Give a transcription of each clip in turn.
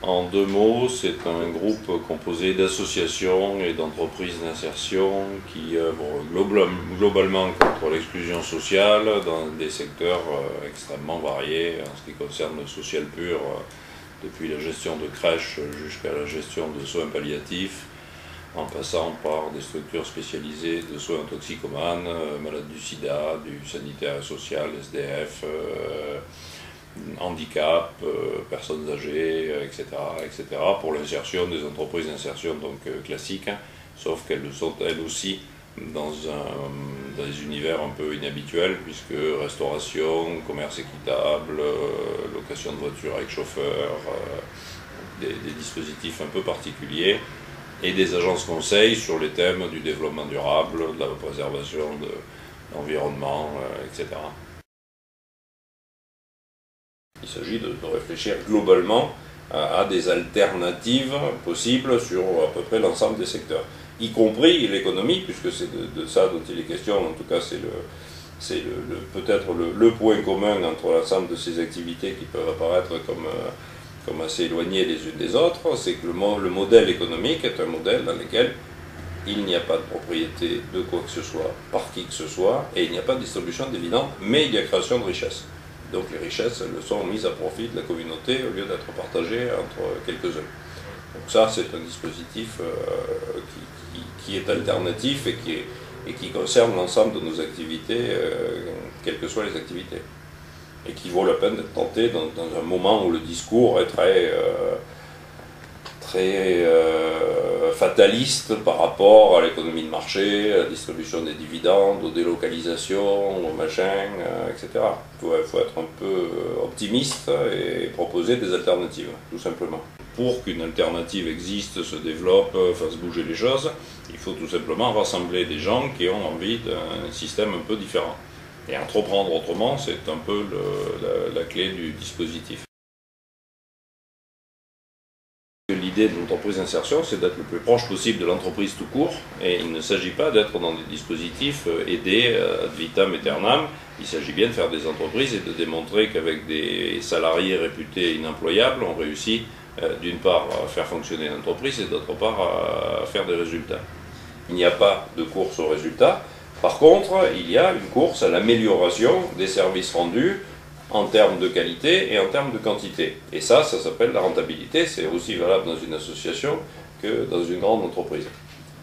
En deux mots, c'est un groupe composé d'associations et d'entreprises d'insertion qui œuvrent globalement contre l'exclusion sociale dans des secteurs extrêmement variés en ce qui concerne le social pur, depuis la gestion de crèches jusqu'à la gestion de soins palliatifs, en passant par des structures spécialisées de soins toxicomanes, malades du sida, du sanitaire et social, SDF, handicap, personnes âgées, etc., pour l'insertion des entreprises d'insertion donc classiques, sauf qu'elles sont elles aussi dans des univers un peu inhabituels, puisque restauration, commerce équitable, location de voitures avec chauffeur, des dispositifs un peu particuliers, et des agences conseils sur les thèmes du développement durable, de la préservation de l'environnement, etc. Il s'agit de réfléchir globalement à des alternatives possibles sur à peu près l'ensemble des secteurs, y compris l'économie, puisque c'est de ça dont il est question. En tout cas, c'est peut-être le point commun entre l'ensemble de ces activités qui peuvent apparaître comme assez éloignées les unes des autres, c'est que le modèle économique est un modèle dans lequel il n'y a pas de propriété de quoi que ce soit par qui que ce soit, et il n'y a pas de distribution dividende, mais il y a création de richesses. Donc les richesses, elles sont mises à profit de la communauté au lieu d'être partagées entre quelques-uns. Donc ça, c'est un dispositif qui est alternatif et qui concerne l'ensemble de nos activités, quelles que soient les activités. Et qui vaut la peine d'être tenté dans un moment où le discours est très fataliste par rapport à l'économie de marché, à la distribution des dividendes, aux délocalisations, aux machins, etc. Il faut être un peu optimiste et proposer des alternatives, tout simplement. Pour qu'une alternative existe, se développe, fasse bouger les choses, il faut tout simplement rassembler des gens qui ont envie d'un système un peu différent. Et entreprendre autrement, c'est un peu la clé du dispositif. L'idée de l'entreprise d'insertion, c'est d'être le plus proche possible de l'entreprise tout court, et il ne s'agit pas d'être dans des dispositifs aidés ad vitam aeternam. Il s'agit bien de faire des entreprises et de démontrer qu'avec des salariés réputés inemployables, on réussit d'une part à faire fonctionner l'entreprise et d'autre part à faire des résultats. Il n'y a pas de course aux résultats. Par contre, il y a une course à l'amélioration des services rendus en termes de qualité et en termes de quantité. Et ça s'appelle la rentabilité. C'est aussi valable dans une association que dans une grande entreprise.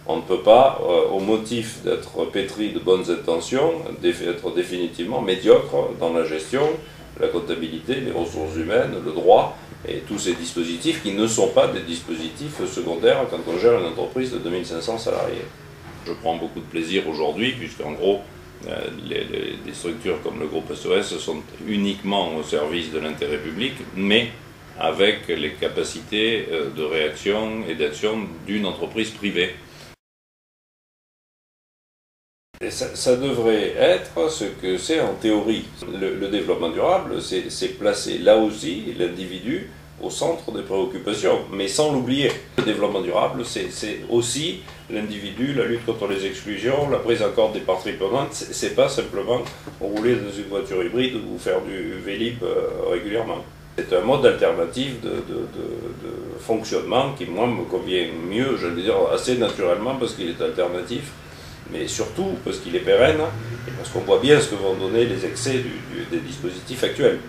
On ne peut pas, au motif d'être pétri de bonnes intentions, être définitivement médiocre dans la gestion, la comptabilité, les ressources humaines, le droit, et tous ces dispositifs qui ne sont pas des dispositifs secondaires quand on gère une entreprise de 2500 salariés. Je prends beaucoup de plaisir aujourd'hui, puisqu'en gros, des structures comme le groupe SOS sont uniquement au service de l'intérêt public, mais avec les capacités de réaction et d'action d'une entreprise privée. Et ça devrait être ce que c'est en théorie. Le développement durable, c'est placer là aussi l'individu au centre des préoccupations, mais sans l'oublier. Le développement durable, c'est aussi l'individu, la lutte contre les exclusions, la prise en compte des parties prenantes. C'est pas simplement rouler dans une voiture hybride ou faire du Vélib régulièrement. C'est un mode alternatif de fonctionnement qui, moi, me convient mieux, je veux dire, assez naturellement parce qu'il est alternatif, mais surtout parce qu'il est pérenne et parce qu'on voit bien ce que vont donner les excès des dispositifs actuels.